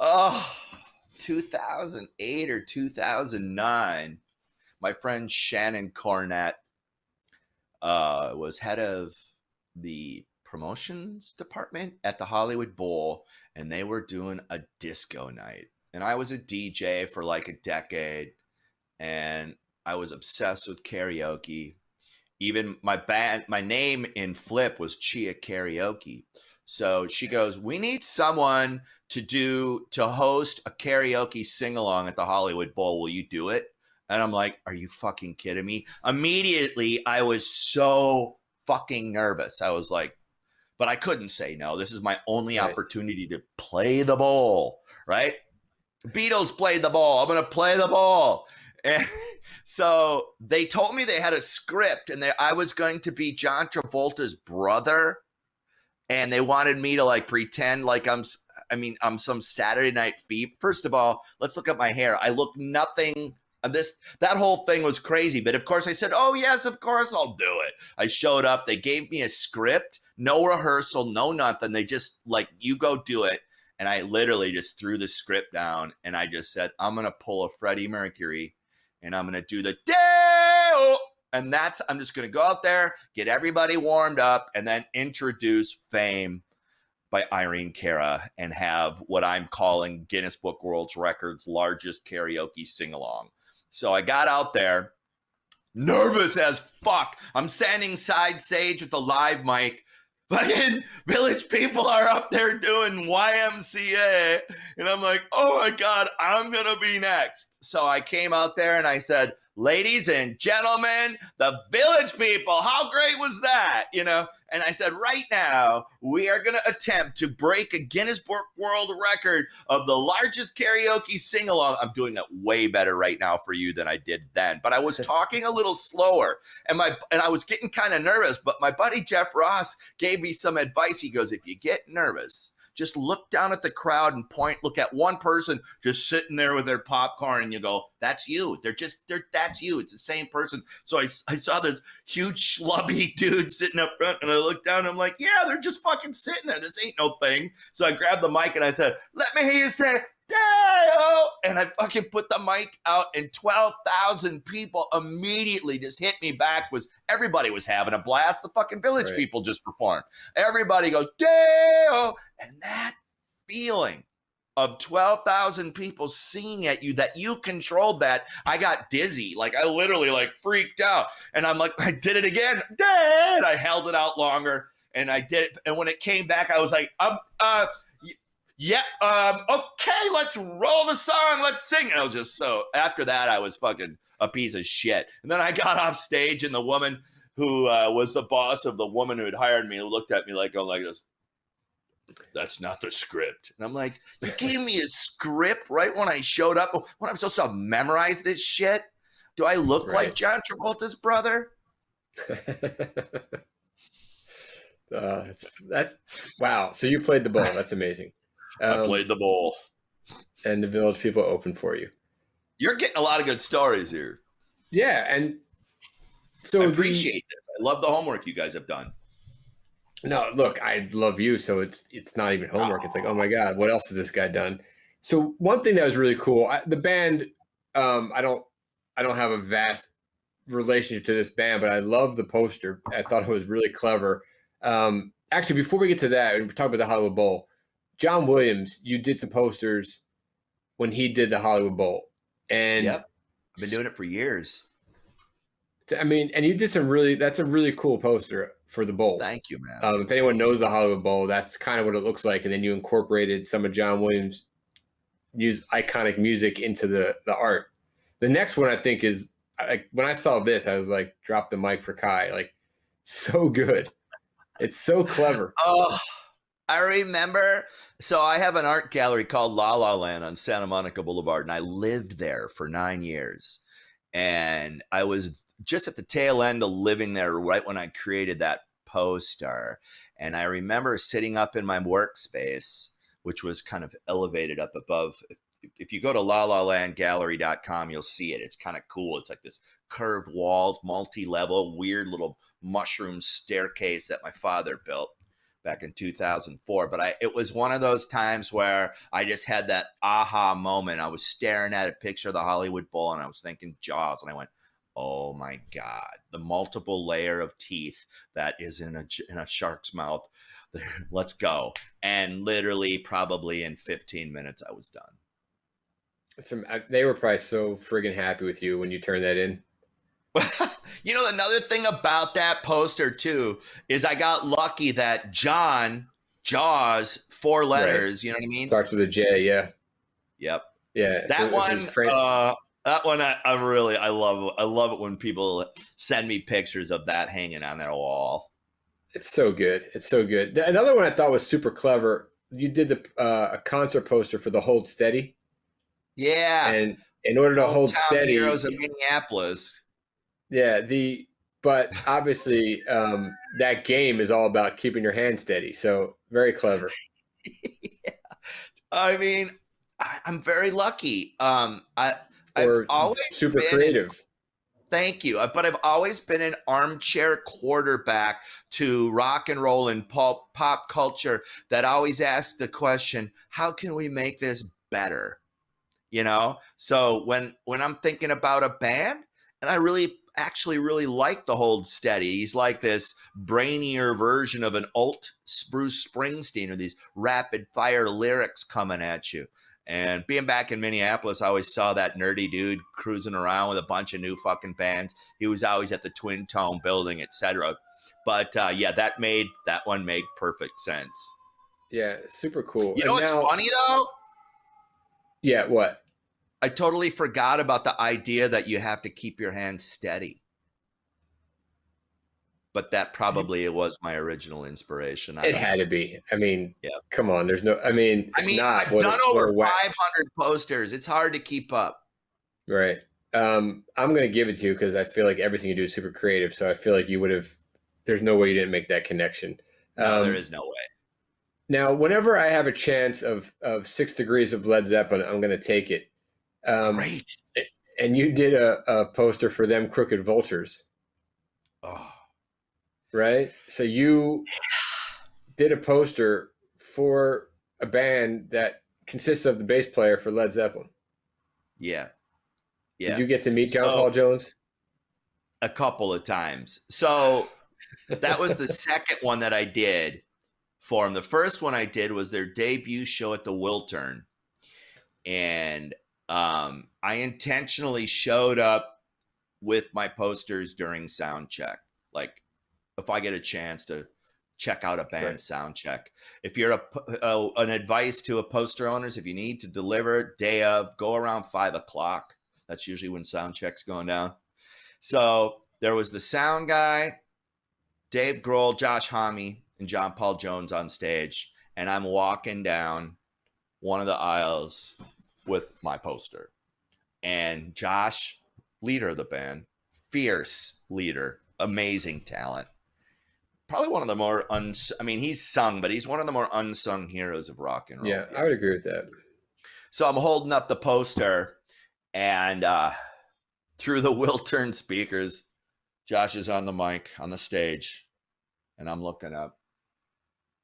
Oh, 2008 or 2009, my friend Shannon Cornett was head of the promotions department at the Hollywood Bowl, and they were doing a disco night. And I was a DJ for like a decade, and I was obsessed with karaoke. Even my name in Flip was Chia Karaoke. So she goes, we need someone to host a karaoke sing-along at the Hollywood Bowl. Will you do it? And I'm like, are you fucking kidding me? Immediately, I was so fucking nervous. I was like, but I couldn't say no. This is my only opportunity to play the bowl, right? Beatles played the bowl. I'm going to play the bowl. And so they told me they had a script, and I was going to be John Travolta's brother. And they wanted me to like pretend like I'm some Saturday Night Fever. First of all, let's look at my hair. I look nothing. That whole thing was crazy. But of course I said, oh yes, of course I'll do it. I showed up. They gave me a script, no rehearsal, no nothing. They just like, you go do it. And I literally just threw the script down, and I just said, I'm going to pull a Freddie Mercury, and I'm going to do the Deo. And I'm just going to go out there, get everybody warmed up, and then introduce Fame by Irene Cara and have what I'm calling Guinness Book World Records largest karaoke sing-along. So I got out there, nervous as fuck. I'm standing side stage with the live mic. Fucking Village People are up there doing YMCA. And I'm like, oh my God, I'm going to be next. So I came out there and I said, ladies and gentlemen, the Village People, how great was that? You know, and I said, right now, we are going to attempt to break a Guinness Book World Record of the largest karaoke sing-along. I'm doing it way better right now for you than I did then. But I was talking a little slower, and I was getting kind of nervous. But my buddy Jeff Ross gave me some advice. He goes, if you get nervous, just look down at the crowd and look at one person just sitting there with their popcorn, and you go, that's you. That's you. It's the same person. So I saw this huge schlubby dude sitting up front, and I looked down and I'm like, yeah, they're just fucking sitting there. This ain't no thing. So I grabbed the mic and I said, let me hear you say, Deo! And I fucking put the mic out, and 12,000 people immediately just hit me back. Everybody was having a blast. The fucking Village People just performed. Everybody goes, Deo! And that feeling of 12,000 people singing at you, that you controlled that, I got dizzy. Like I literally like freaked out. And I'm like, I did it again. And I held it out longer, and I did it. And when it came back, I was like, okay, let's roll the song, let's sing. And I was just after that, I was fucking a piece of shit. And then I got off stage, and the woman who was the boss of the woman who had hired me looked at me like, this. That's not the script. And I'm like, you gave me a script right when I showed up. When I'm supposed to memorize this shit? Do I look like John Travolta's brother? That's wow. So you played the bowl. That's amazing. I played the bowl. And the Village People opened for you. You're getting a lot of good stories here. Yeah, and so I appreciate this. I love the homework you guys have done. No, look, I love you, so it's not even homework. It's like, oh my God, what else has this guy done? So one thing that was really cool, the band, I don't have a vast relationship to this band, but I love the poster. I thought it was really clever. Actually, before we get to that, and we're talking about the Hollywood Bowl, John Williams, you did some posters when he did the Hollywood Bowl. And yep, I've been doing it for years. I mean, and you did that's a really cool poster for the bowl. Thank you, man. If anyone knows the Hollywood Bowl, that's kind of what it looks like. And then you incorporated some of John Williams' iconic music into the art. The next one I think is, when I saw this, I was like, drop the mic for Kai. Like, so good. It's so clever. Oh, I remember. So I have an art gallery called La La Land on Santa Monica Boulevard, and I lived there for 9 years. And I was just at the tail end of living there right when I created that poster. And I remember sitting up in my workspace, which was kind of elevated up above. If you go to lalalandgallery.com, you'll see it. It's kind of cool. It's like this curved walled, multi-level, weird little mushroom staircase that my father built back in 2004. But it was one of those times where I just had that aha moment. I was staring at a picture of the Hollywood Bowl, and I was thinking Jaws, and I went, oh my God, the multiple layer of teeth that is in a shark's mouth. Let's go. And literally probably in 15 minutes, I was done. They were probably so friggin' happy with you when you turned that in. You know, another thing about that poster too is I got lucky that Jaws, 4 letters, right. You know what I mean? Starts with a J, yeah. Yep. Yeah. That one, I love it when people send me pictures of that hanging on their wall. It's so good. It's so good. Another one I thought was super clever. You did a concert poster for the Hold Steady. Yeah. And in order to hold steady, Heroes of Minneapolis. Yeah, but obviously that game is all about keeping your hand steady. So very clever. Yeah. I mean, I'm very lucky. I've always super creative. Thank you. But I've always been an armchair quarterback to rock and roll and pop culture that always asks the question, how can we make this better? You know? So when I'm thinking about a band, and I really like the Hold Steady. He's like this brainier version of an alt Bruce Springsteen, or these rapid fire lyrics coming at you. And being back in Minneapolis, I always saw that nerdy dude cruising around with a bunch of new fucking bands. He was always at the Twin Tone building, etc. But yeah, that one made perfect sense. Yeah, super cool. You know what's funny though? Yeah, what? I totally forgot about the idea that you have to keep your hands steady. But that probably was my original inspiration. It had to be. I mean, yeah. Come on. There's no. I've done over 500 posters. It's hard to keep up. Right. I'm going to give it to you because I feel like everything you do is super creative. So I feel like you would have. There's no way you didn't make that connection. No, there is no way. Now, whenever I have a chance of 6 Degrees of Led Zeppelin, I'm going to take it. Great. And you did a poster for them, Crooked Vultures. Oh. Right? So you did a poster for a band that consists of the bass player for Led Zeppelin. Yeah. Did you get to meet John Paul Jones? A couple of times. So that was the second one that I did for him. The first one I did was their debut show at the Wiltern. And I intentionally showed up with my posters during sound check. Like, if I get a chance to check out a band sound check. If you're an advice to a poster owners, if you need to deliver day of, go around 5 o'clock. That's usually when sound check's going down. So there was the sound guy, Dave Grohl, Josh Homme, and John Paul Jones on stage. And I'm walking down one of the aisles with my poster. And Josh, leader of the band, fierce leader, amazing talent. Probably one of the more he's sung, but he's one of the more unsung heroes of rock and roll. Yeah, I would agree with that. So I'm holding up the poster, and through the Wiltern speakers, Josh is on the mic on the stage, and I'm looking up,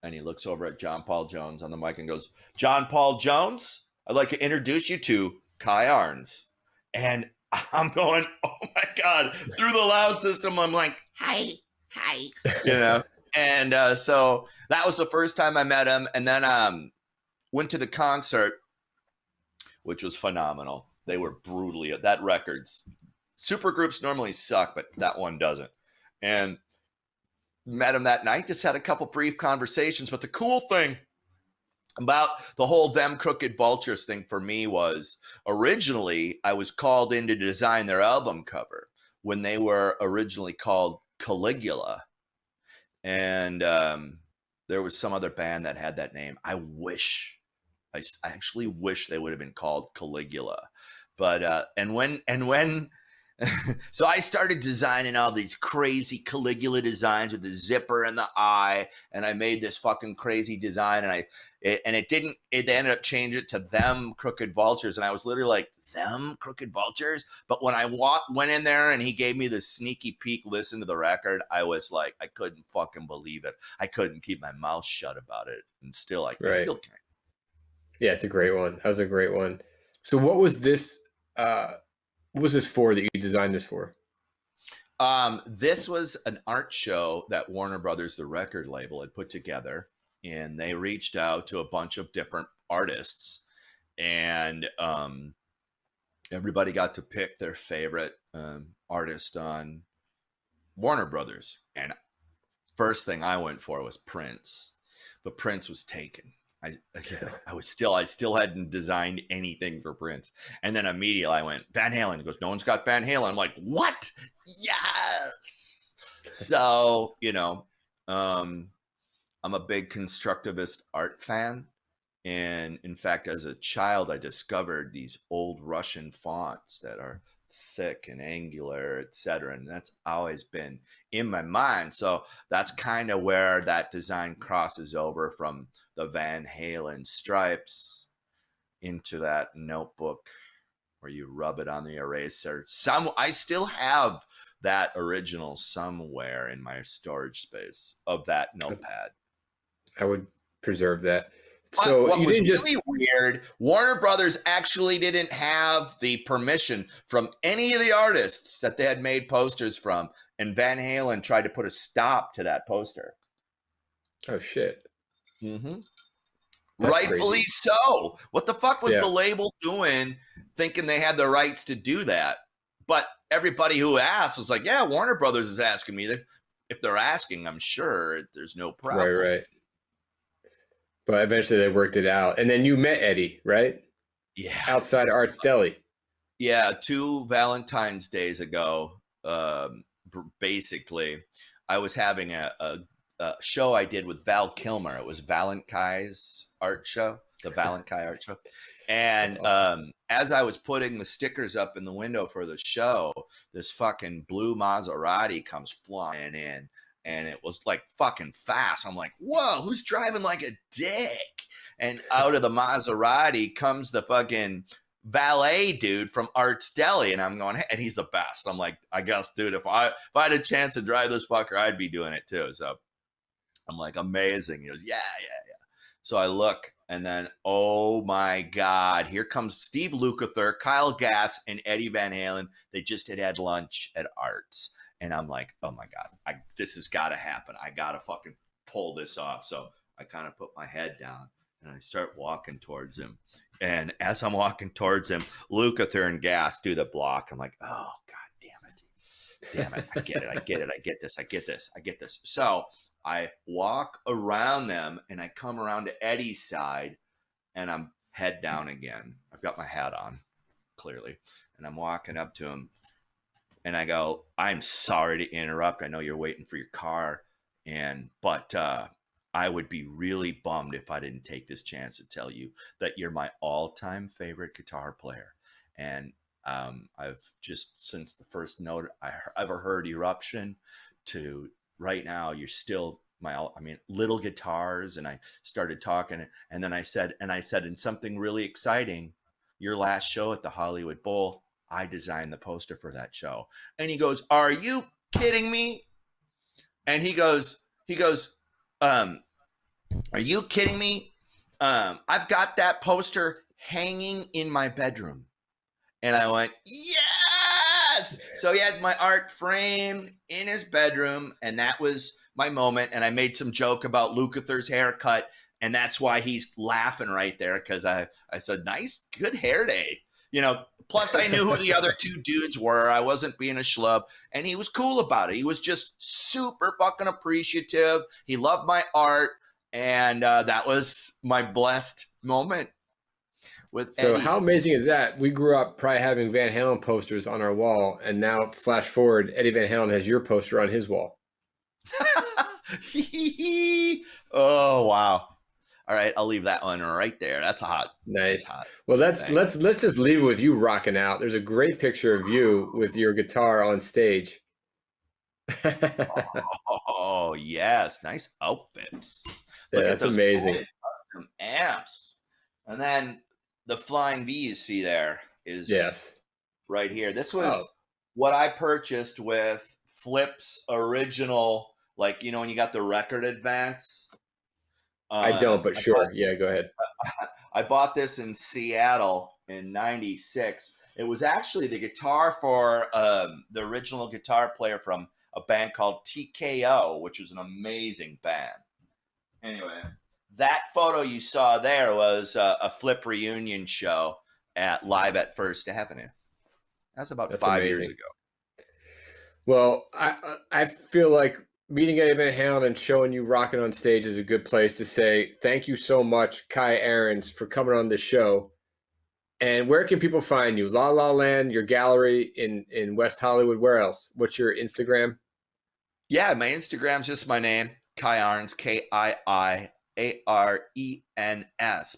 and he looks over at John Paul Jones on the mic and goes, "John Paul Jones, I'd like to introduce you to Kii Arens." And I'm going, oh my God, through the loud system, I'm like, hi. You know? And so that was the first time I met him. And then went to the concert, which was phenomenal. They were brutally, that record's, supergroups normally suck, but that one doesn't. And met him that night, just had a couple brief conversations. But the cool thing about the whole Them Crooked Vultures thing for me was, originally I was called in to design their album cover when they were originally called Caligula. And there was some other band that had that name. I actually wish they would have been called Caligula. But and when so I started designing all these crazy Caligula designs with the zipper and the eye, and I made this fucking crazy design, and it ended up changing it to Them Crooked Vultures, and I was literally like them Crooked Vultures? But when I went in there and he gave me the sneaky peek, listen to the record, I was like, I couldn't fucking believe it. I couldn't keep my mouth shut about it. And still, I still can't. Yeah, it's a great one. That was a great one. So what was this for that you designed this for? This was an art show that Warner Brothers, the record label, had put together, and they reached out to a bunch of different artists, and everybody got to pick their favorite artist on Warner Brothers. And first thing I went for was Prince, but Prince was taken. I still hadn't designed anything for Prince. And then immediately I went, Van Halen. He goes, no one's got Van Halen. I'm like, what? Yes. So, I'm a big constructivist art fan. And in fact, as a child, I discovered these old Russian fonts that are thick and angular, etc. And that's always been in my mind. So that's kind of where that design crosses over from the Van Halen stripes into that notebook where you rub it on the eraser. I still have that original somewhere in my storage space of that notepad. I would preserve that. So what you was didn't really weird, Warner Brothers actually didn't have the permission from any of the artists that they had made posters from, and Van Halen tried to put a stop to that poster. Oh, shit. Mm-hmm. That's Rightfully crazy. so. What the fuck was the label doing thinking they had the rights to do that? But everybody who asked was like, yeah, Warner Brothers is asking me. If they're asking, I'm sure there's no problem. Right. But eventually they worked it out. And then you met Eddie, right? Yeah. Outside Arts Deli. Yeah, 2 Valentine's days ago, basically, I was having a show I did with Val Kilmer. It was Valentine's art show, the Valentine art show. And awesome. As I was putting the stickers up in the window for the show, this fucking blue Maserati comes flying in. And it was like fucking fast. I'm like, whoa, who's driving like a dick? And out of the Maserati comes the fucking valet dude from Arts Deli. And I'm going, hey, and he's the best. I'm like, I guess, dude, if I had a chance to drive this fucker, I'd be doing it too. So I'm like, amazing. He goes, yeah. So I look, and then, oh my God, here comes Steve Lukather, Kyle Gass, and Eddie Van Halen. They just had lunch at Arts. And I'm like, oh my God, this has got to happen. I got to fucking pull this off. So I kind of put my head down and I start walking towards him. And as I'm walking towards him, Lukather and Gass do the block. I'm like, oh God damn it. I get this. So I walk around them and I come around to Eddie's side and I'm head down again. I've got my hat on, clearly. And I'm walking up to him. And I go, I'm sorry to interrupt. I know you're waiting for your car. But I would be really bummed if I didn't take this chance to tell you that you're my all-time favorite guitar player. And I've just, since the first note I ever heard Eruption to right now, you're still little guitars. And I started talking. And then I said, and something really exciting, your last show at the Hollywood Bowl, I designed the poster for that show. And he goes, are you kidding me? And he goes, are you kidding me? I've got that poster hanging in my bedroom. And I went, yes! So he had my art framed in his bedroom. And that was my moment. And I made some joke about Lukather's haircut. And that's why he's laughing right there. Because I said, nice, good hair day. Plus I knew who the other 2 dudes were. I wasn't being a schlub. And he was cool about it. He was just super fucking appreciative. He loved my art. And that was my blessed moment with Eddie. So how amazing is that? We grew up probably having Van Halen posters on our wall. And now flash forward, Eddie Van Halen has your poster on his wall. Oh, wow. All right, I'll leave that one right there. That's hot. Nice. Hot. Well, let's just leave it with you rocking out. There's a great picture of you with your guitar on stage. Oh yes, nice outfits. Yeah, that's amazing. Custom amps, and then the flying V you see there. is Yes. right here. This was Oh. what I purchased with Flip's original, like, when you got the record advance. I don't, but sure. Yeah, go ahead. I bought this in Seattle in '96. It was actually the guitar for the original guitar player from a band called TKO, which was an amazing band. Anyway, that photo you saw there was a Flip reunion show live at First Avenue. That's about That's 5 years amazing. ago. Well, I feel like meeting Eddie Van Halen and showing you rocking on stage is a good place to say thank you so much, Kii Arens, for coming on the show. And where can people find you? La La Land, your gallery in West Hollywood. Where else? What's your Instagram? Yeah, my Instagram's just my name, Kii Arens, KIIARENS.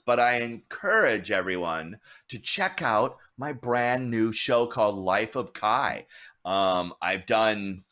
But I encourage everyone to check out my brand new show called Life of Kii. I've done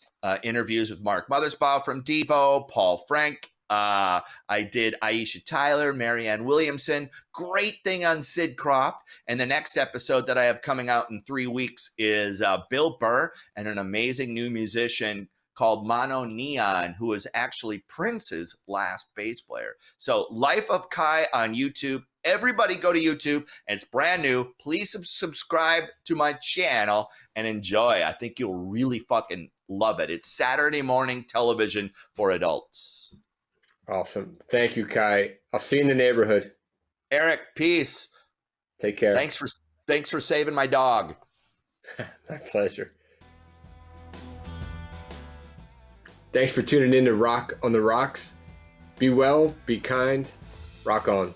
interviews with Mark Mothersbaugh from Devo, Paul Frank. I did Aisha Tyler, Marianne Williamson. Great thing on Sid Croft. And the next episode that I have coming out in 3 weeks is Bill Burr and an amazing new musician called Mono Neon, who is actually Prince's last bass player. So Life of Kii on YouTube. Everybody go to YouTube, and it's brand new. Please subscribe to my channel and enjoy. I think you'll really fucking love it. It's Saturday morning television for adults. Awesome. Thank you, Kii. I'll see you in the neighborhood. Eric, peace. Take care. Thanks for saving my dog. My pleasure. Thanks for tuning in to Rock on the Rocks. Be well, be kind, rock on.